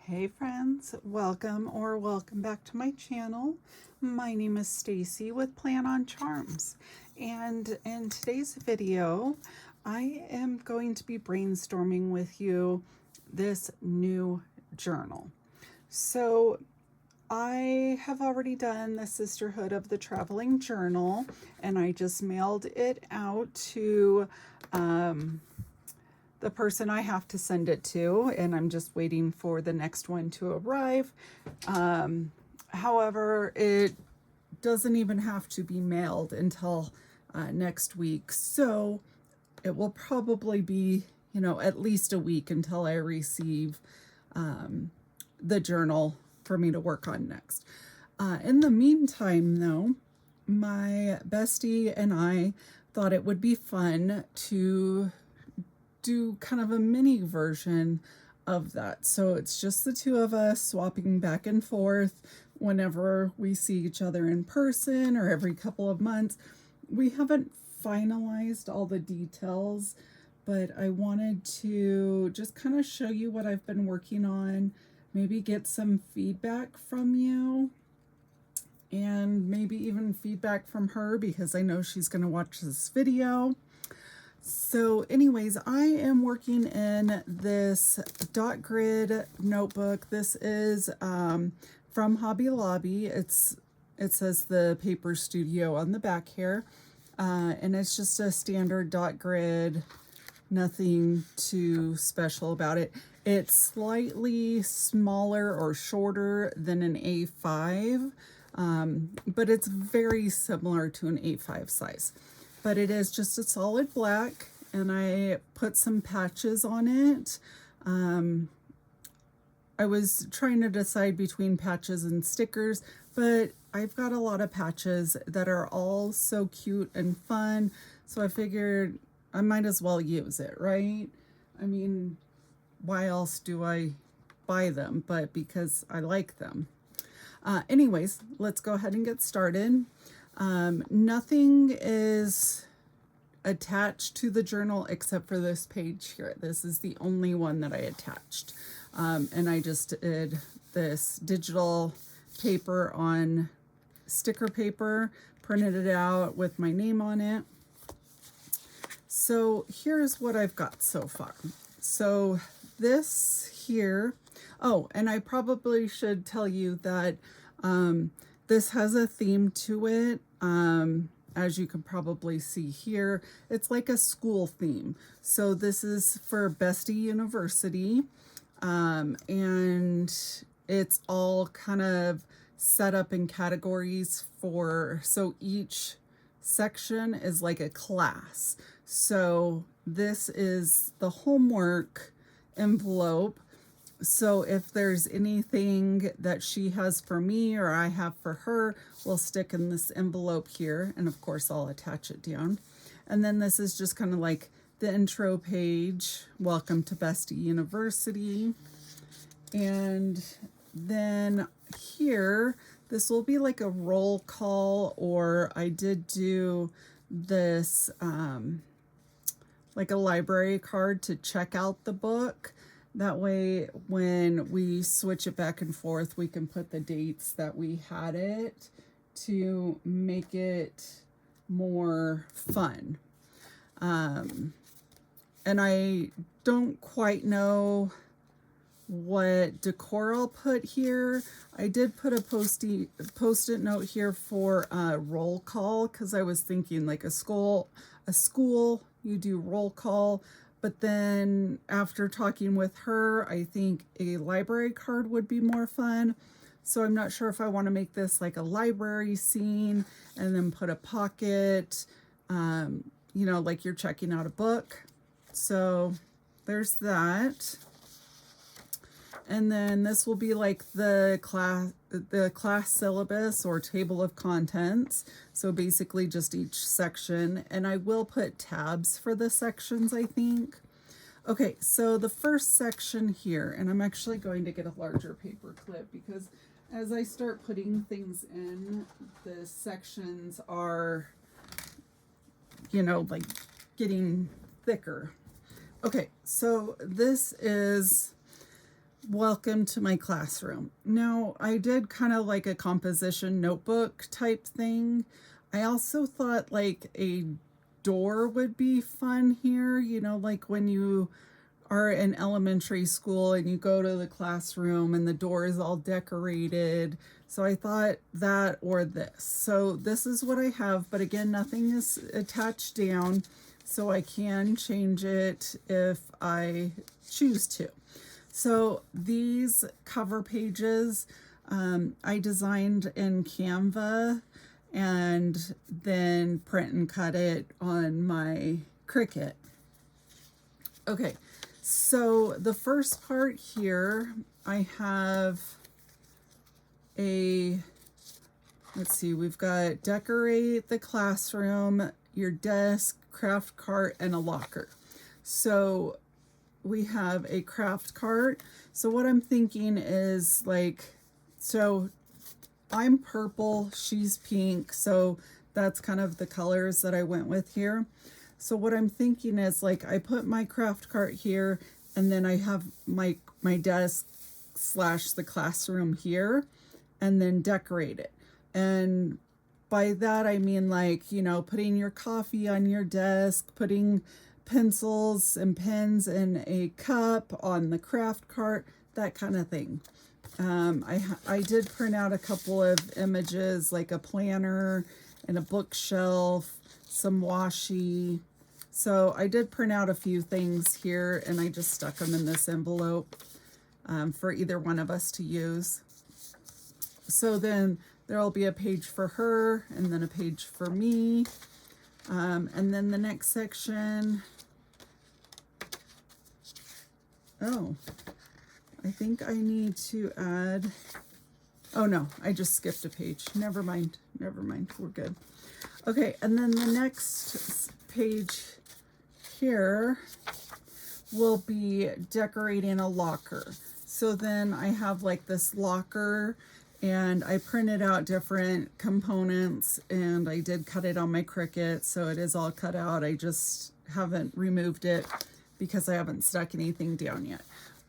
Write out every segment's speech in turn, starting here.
Hey friends, welcome back to my channel. My name is Stacy with Plan on Charms, and in today's video I am going to be brainstorming with you this new journal. So I have already done the Sisterhood of the Traveling Journal, and I just mailed it out to the person I have to send it to, and I'm just waiting for the next one to arrive. However, it doesn't even have to be mailed until next week, so it will probably be, at least a week until I receive the journal for me to work on next. In the meantime, though, my bestie and I thought it would be fun to do kind of a mini version of that. So it's just the two of us swapping back and forth whenever we see each other in person or every couple of months. We haven't finalized all the details, but I wanted to just kind of show you what I've been working on, maybe get some feedback from you, and maybe even feedback from her because I know she's going to watch this video. So anyways, I am working in this dot grid notebook. This is from Hobby Lobby. It says the Paper Studio on the back here. And it's just a standard dot grid, nothing too special about it. It's slightly smaller or shorter than an A5, but it's very similar to an A5 size. But it is just a solid black, and I put some patches on it. I was trying to decide between patches and stickers, but I've got a lot of patches that are all so cute and fun, so I figured I might as well use it, right? I mean, why else do I buy them but because I like them? Anyways, let's go ahead and get started. Nothing is attached to the journal except for this page here. This is the only one that I attached. And I just did this digital paper on sticker paper, printed it out with my name on it. So here's what I've got so far. So this here, oh, and I probably should tell you that this has a theme to it. As you can probably see here, it's like a school theme. So this is for Bestie University, and it's all kind of set up in categories so each section is like a class. So this is the homework envelope. So if there's anything that she has for me or I have for her, we'll stick in this envelope here. And of course, I'll attach it down. And then this is just kind of like the intro page. Welcome to Bestie University. And then here, this will be like a roll call, or I did do this like a library card to check out the book. That way, when we switch it back and forth, we can put the dates that we had it to make it more fun. And I don't quite know what decor I'll put here. I did put a post-it note here for a roll call because I was thinking like a school, you do roll call. But then after talking with her, I think a library card would be more fun. So I'm not sure if I want to make this like a library scene and then put a pocket, like you're checking out a book. So there's that. And then this will be like the class syllabus or table of contents. So basically just each section. And I will put tabs for the sections, I think. Okay, so the first section here, and I'm actually going to get a larger paper clip because as I start putting things in, the sections are, like getting thicker. Okay, so this is welcome to my classroom. Now, I did kind of like a composition notebook type thing. I also thought like a door would be fun here, you know, like when you are in elementary school and you go to the classroom and the door is all decorated. So I thought that or this. So this is what I have, but again, nothing is attached down, so I can change it if I choose to. So these cover pages I designed in Canva and then print and cut it on my Cricut. Okay, so the first part here, I have let's see, we've got decorate the classroom, your desk, craft cart, and a locker. So we have a craft cart. So what I'm thinking is like, so I'm purple, she's pink, so that's kind of the colors that I went with here. So what I'm thinking is like I put my craft cart here and then I have my desk / the classroom here and then decorate it. And by that I mean like, you know, putting your coffee on your desk, putting pencils and pens in a cup on the craft cart, that kind of thing. I did print out a couple of images like a planner and a bookshelf, some washi. So I did print out a few things here and I just stuck them in this envelope for either one of us to use. So then there'll be a page for her and then a page for me. And then the next section, oh, I think I need to add, oh no, I just skipped a page. Never mind, we're good. Okay, and then the next page here will be decorating a locker. So then I have like this locker and I printed out different components and I did cut it on my Cricut, so it is all cut out. I just haven't removed it because I haven't stuck anything down yet.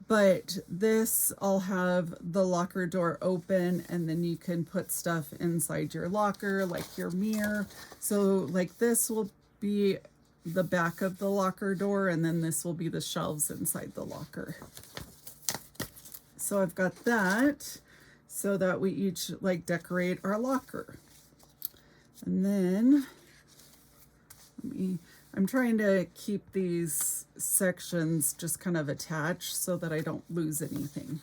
But this, I'll have the locker door open and then you can put stuff inside your locker, like your mirror. So like this will be the back of the locker door and then this will be the shelves inside the locker. So I've got that so that we each like decorate our locker. And then I'm trying to keep these sections just kind of attached so that I don't lose anything.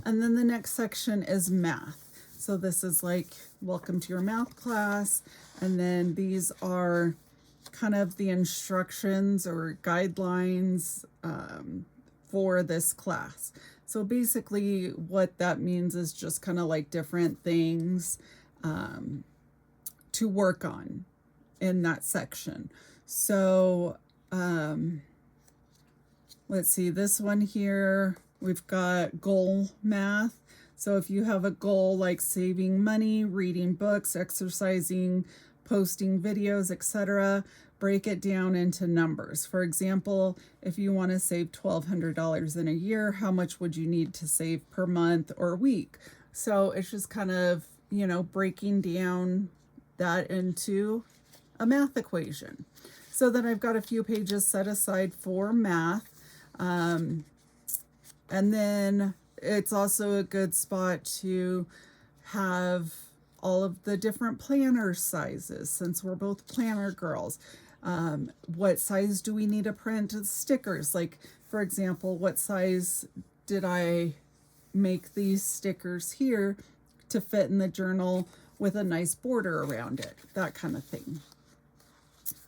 And then the next section is math. So this is like, welcome to your math class. And then these are kind of the instructions or guidelines for this class. So basically what that means is just kind of like different things to work on in that section. So let's see, this one here, we've got goal math. So if you have a goal like saving money, reading books, exercising, posting videos, etc., break it down into numbers. For example, if you want to save $1,200 in a year, how much would you need to save per month or week? So it's just kind of, you know, breaking down that into a math equation. So then I've got a few pages set aside for math. And then it's also a good spot to have all of the different planner sizes since we're both planner girls. What size do we need to print stickers? Like, for example, what size did I make these stickers here to fit in the journal with a nice border around it? That kind of thing.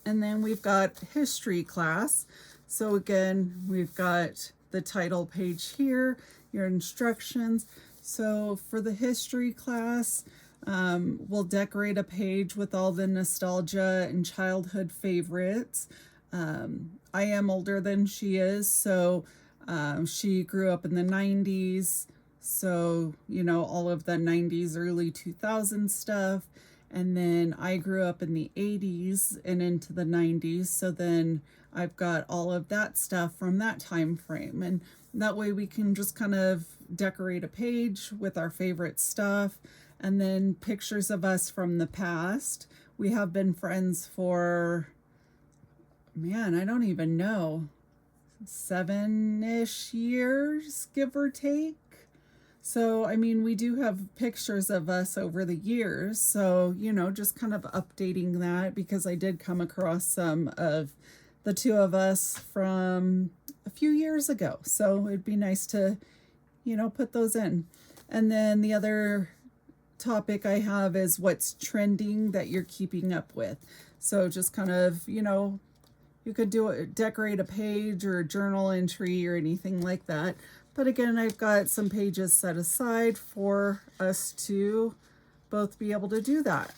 And then we've got history class. So again, we've got the title page here, your instructions. So for the history class, we'll decorate a page with all the nostalgia and childhood favorites. I am older than she is, so she grew up in the 90s. So, you know, all of the 90s, early 2000s stuff. And then I grew up in the 80s and into the 90s. So then I've got all of that stuff from that time frame. And that way we can just kind of decorate a page with our favorite stuff. And then pictures of us from the past. We have been friends for, man, I don't even know, 7-ish years, give or take. So, I mean, we do have pictures of us over the years. So, just kind of updating that because I did come across some of the two of us from a few years ago. So it'd be nice to, put those in. And then the other topic I have is what's trending that you're keeping up with. So just kind of, you could decorate a page or a journal entry or anything like that. But again, I've got some pages set aside for us to both be able to do that.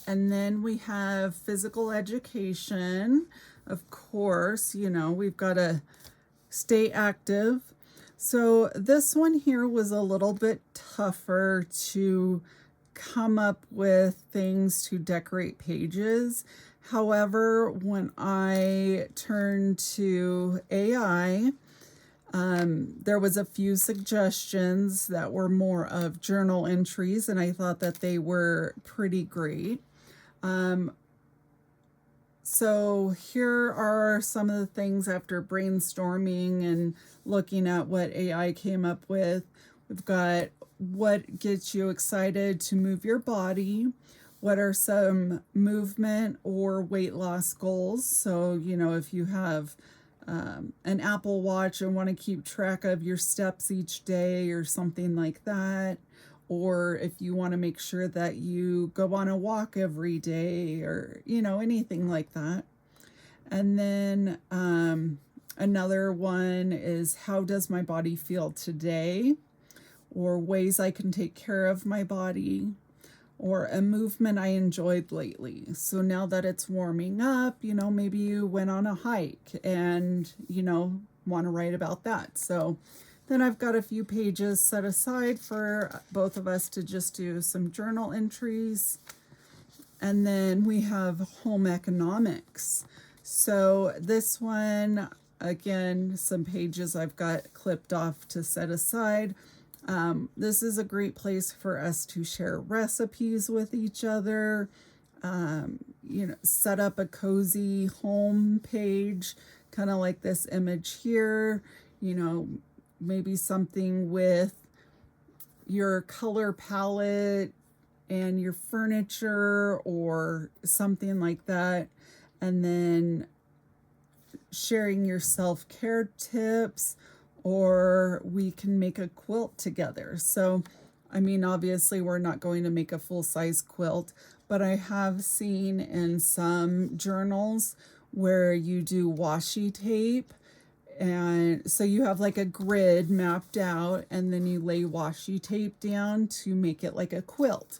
And then we have physical education. Of course, we've got to stay active. So this one here was a little bit tougher to come up with things to decorate pages. However, when I turned to AI, there was a few suggestions that were more of journal entries, and I thought that they were pretty great. So here are some of the things after brainstorming and looking at what AI came up with. We've got what gets you excited to move your body. What are some movement or weight loss goals? So, if you have an Apple Watch and want to keep track of your steps each day or something like that, or if you want to make sure that you go on a walk every day or, anything like that. And then another one is how does my body feel today, or ways I can take care of my body, or a movement I enjoyed lately. So now that it's warming up, maybe you went on a hike and, want to write about that. So then I've got a few pages set aside for both of us to just do some journal entries. And then we have home economics. So this one, again, some pages I've got clipped off to set aside. This is a great place for us to share recipes with each other, set up a cozy home page, kind of like this image here, maybe something with your color palette and your furniture or something like that. And then sharing your self-care tips, or we can make a quilt together. So, obviously we're not going to make a full-size quilt, but I have seen in some journals where you do washi tape. And so you have like a grid mapped out, and then you lay washi tape down to make it like a quilt.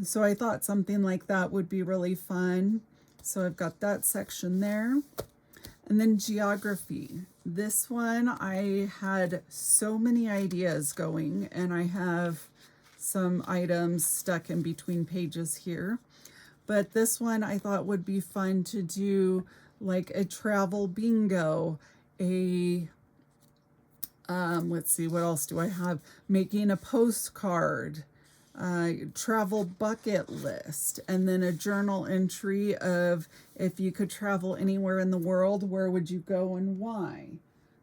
So I thought something like that would be really fun. So I've got that section there. And then geography. This one, I had so many ideas going, and I have some items stuck in between pages here. But this one I thought would be fun to do like a travel bingo, let's see, what else do I have? Making a postcard, travel bucket list, and then a journal entry of if you could travel anywhere in the world, where would you go and why?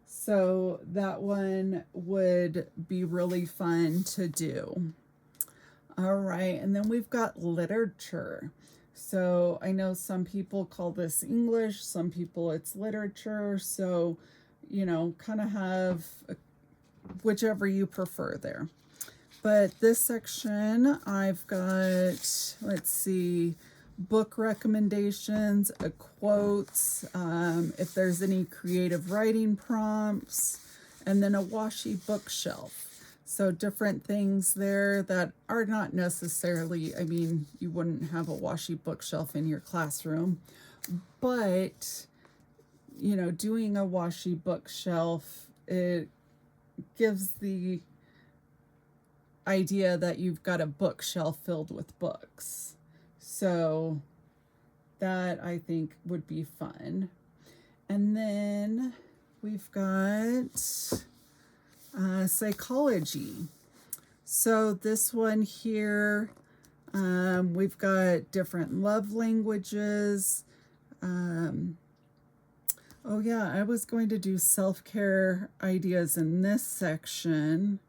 So that one would be really fun to do. All right, and then we've got literature. So I know some people call this English, some people it's literature. So, kind of have whichever you prefer there. But this section, I've got, let's see, book recommendations, quotes, if there's any creative writing prompts, and then a washi bookshelf. So different things there that are not necessarily, you wouldn't have a washi bookshelf in your classroom, but, doing a washi bookshelf, it gives the idea that you've got a bookshelf filled with books. So that I think would be fun. And then we've got psychology. So this one here, we've got different love languages. Oh yeah, I was going to do self-care ideas in this section,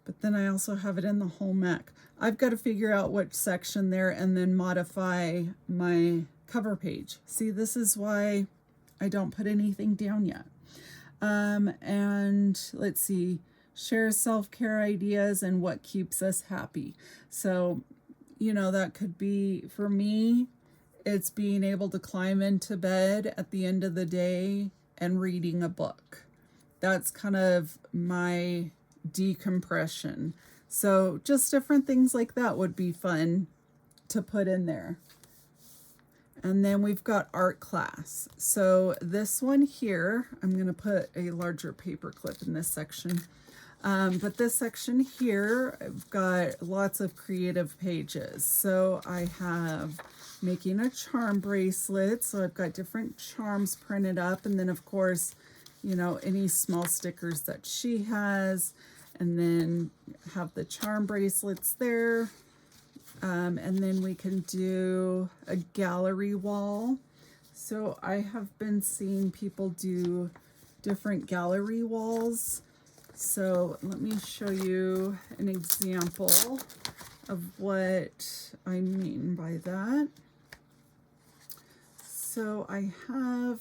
but then I also have it in the home ec. I've got to figure out what section there and then modify my cover page. See, this is why I don't put anything down yet. And let's see, share self-care ideas and what keeps us happy. So, you know, that could be, for me, it's being able to climb into bed at the end of the day and reading a book. That's kind of my decompression. So just different things like that would be fun to put in there. And then we've got art class. So this one here, I'm going to put a larger paper clip in this section. But this section here, I've got lots of creative pages. So I have making a charm bracelet. So I've got different charms printed up. And then of course, you know, any small stickers that she has. And then have the charm bracelets there. And then we can do a gallery wall. So I have been seeing people do different gallery walls. So let me show you an example of what I mean by that. So I have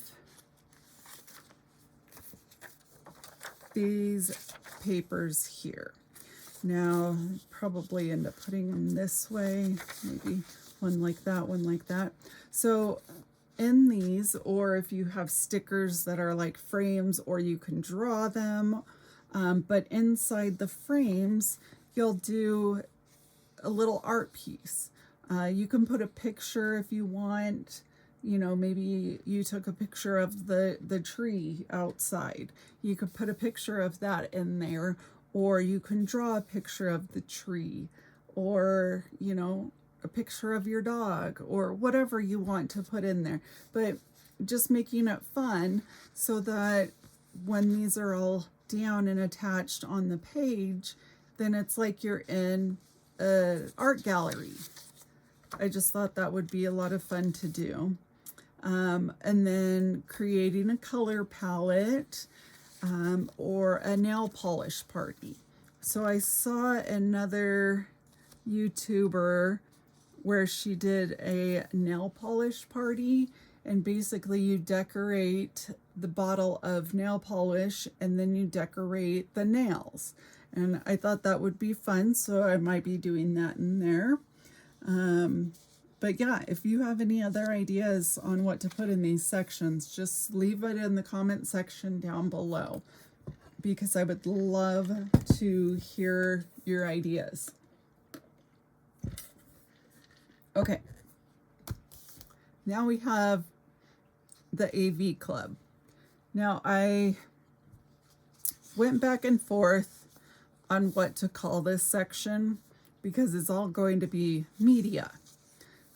these papers here. Now, probably end up putting them this way, maybe one like that, one like that. So in these, or if you have stickers that are like frames, or you can draw them, but inside the frames, you'll do a little art piece. You can put a picture if you want. You know, maybe you took a picture of the tree outside. You could put a picture of that in there, or you can draw a picture of the tree, or, you know, a picture of your dog, or whatever you want to put in there. But just making it fun so that when these are all down and attached on the page, then it's like you're in an art gallery. I just thought that would be a lot of fun to do. And then creating a color palette, or a nail polish party. So I saw another YouTuber where she did a nail polish party, and basically you decorate the bottle of nail polish and then you decorate the nails. And I thought that would be fun, so I might be doing that in there. But yeah, if you have any other ideas on what to put in these sections, just leave it in the comment section down below, because I would love to hear your ideas. Okay, now we have the AV Club. Now I went back and forth on what to call this section, because it's all going to be media.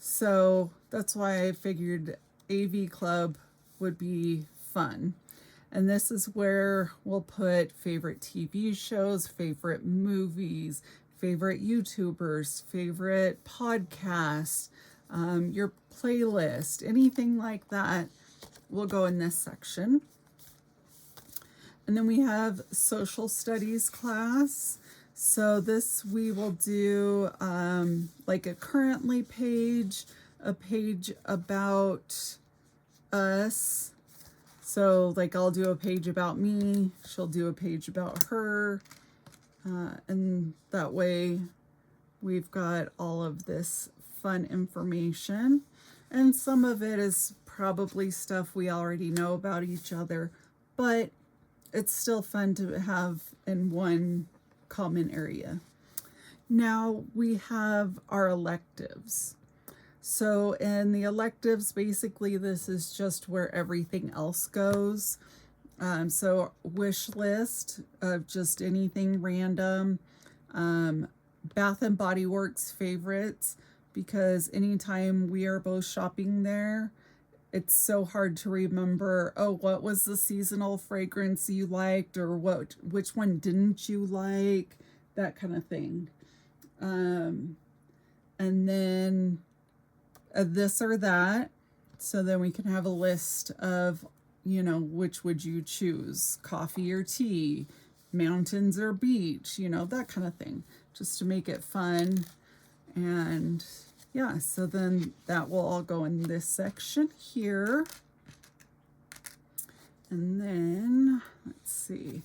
So that's why I figured AV Club would be fun. And this is where we'll put favorite TV shows, favorite movies, favorite YouTubers, favorite podcasts, your playlist, anything like that will go in this section. And then we have social studies class. So this we will do like a currently page, a page about us. So like I'll do a page about me, she'll do a page about her, and that way we've got all of this fun information. And some of it is probably stuff we already know about each other, but it's still fun to have in one common area. Now we have our electives. So in the electives, basically this is just where everything else goes. So wish list of just anything random. Bath and Body Works favorites, because anytime we are both shopping there, it's so hard to remember, oh, what was the seasonal fragrance you liked, or which one didn't you like, that kind of thing. And then this or that. So then we can have a list of, which would you choose? Coffee or tea, mountains or beach, that kind of thing, just to make it fun. And yeah, so then that will all go in this section here. And then, let's see,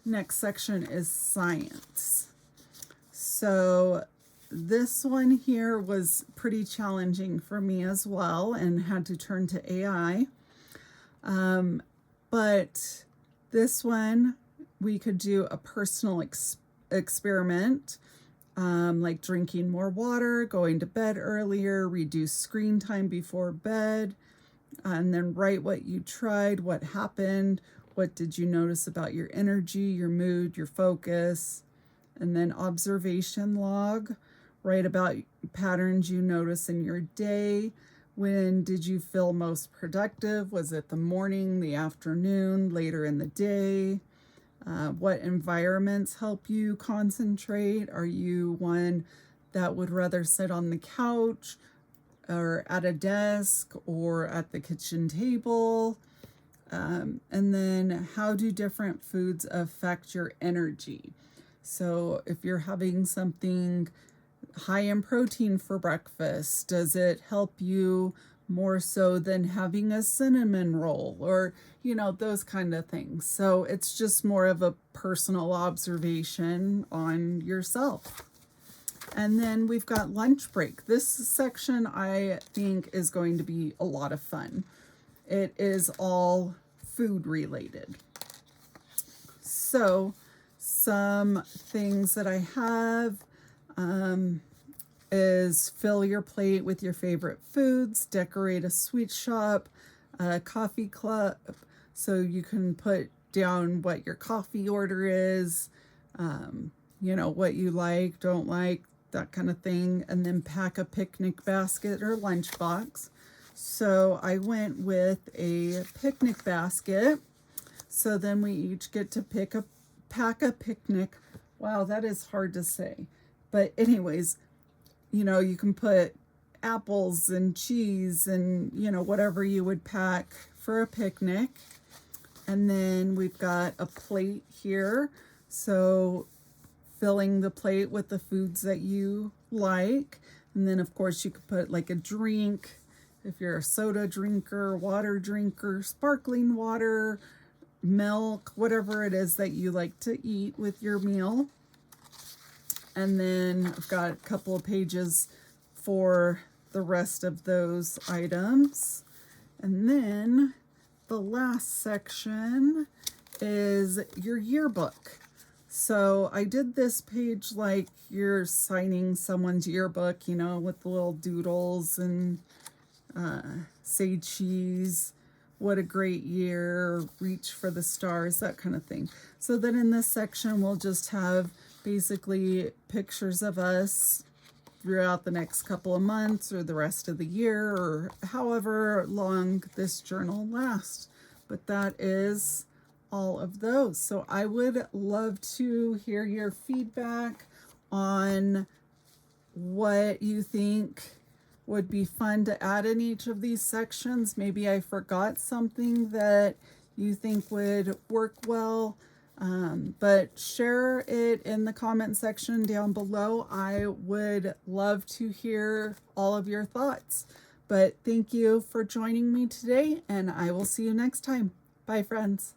next section is science. So this one here was pretty challenging for me as well, and had to turn to AI. But this one, we could do a personal experiment, like drinking more water, going to bed earlier, reduce screen time before bed, and then write what you tried, what happened, what did you notice about your energy, your mood, your focus, and then observation log. Write about patterns you notice in your day. When did you feel most productive? Was it the morning, the afternoon, later in the day? What environments help you concentrate? Are you one that would rather sit on the couch or at a desk or at the kitchen table? And then how do different foods affect your energy? So if you're having something high in protein for breakfast, does it help you more so than having a cinnamon roll, or those kind of things? So it's just more of a personal observation on yourself. And then we've got lunch break. This section I think is going to be a lot of fun. It is all food related. So some things that I have is fill your plate with your favorite foods, decorate a sweet shop, a coffee club, so you can put down what your coffee order is, what you like, don't like, that kind of thing, and then pack a picnic basket or lunchbox. So I went with a picnic basket. So then we each get to pack a picnic. Wow, that is hard to say. But anyways, you can put apples and cheese and, whatever you would pack for a picnic. And then we've got a plate here. So filling the plate with the foods that you like. And then, of course, you could put like a drink, if you're a soda drinker, water drinker, sparkling water, milk, whatever it is that you like to eat with your meal. And then I've got a couple of pages for the rest of those items. And then the last section is your yearbook. So I did this page like you're signing someone's yearbook, with the little doodles and say cheese, what a great year, reach for the stars, that kind of thing. So then in this section, we'll just have basically pictures of us throughout the next couple of months or the rest of the year, or however long this journal lasts. But that is all of those. So I would love to hear your feedback on what you think would be fun to add in each of these sections. Maybe I forgot something that you think would work well. But share it in the comment section down below. I would love to hear all of your thoughts. But thank you for joining me today, and I will see you next time. Bye, friends.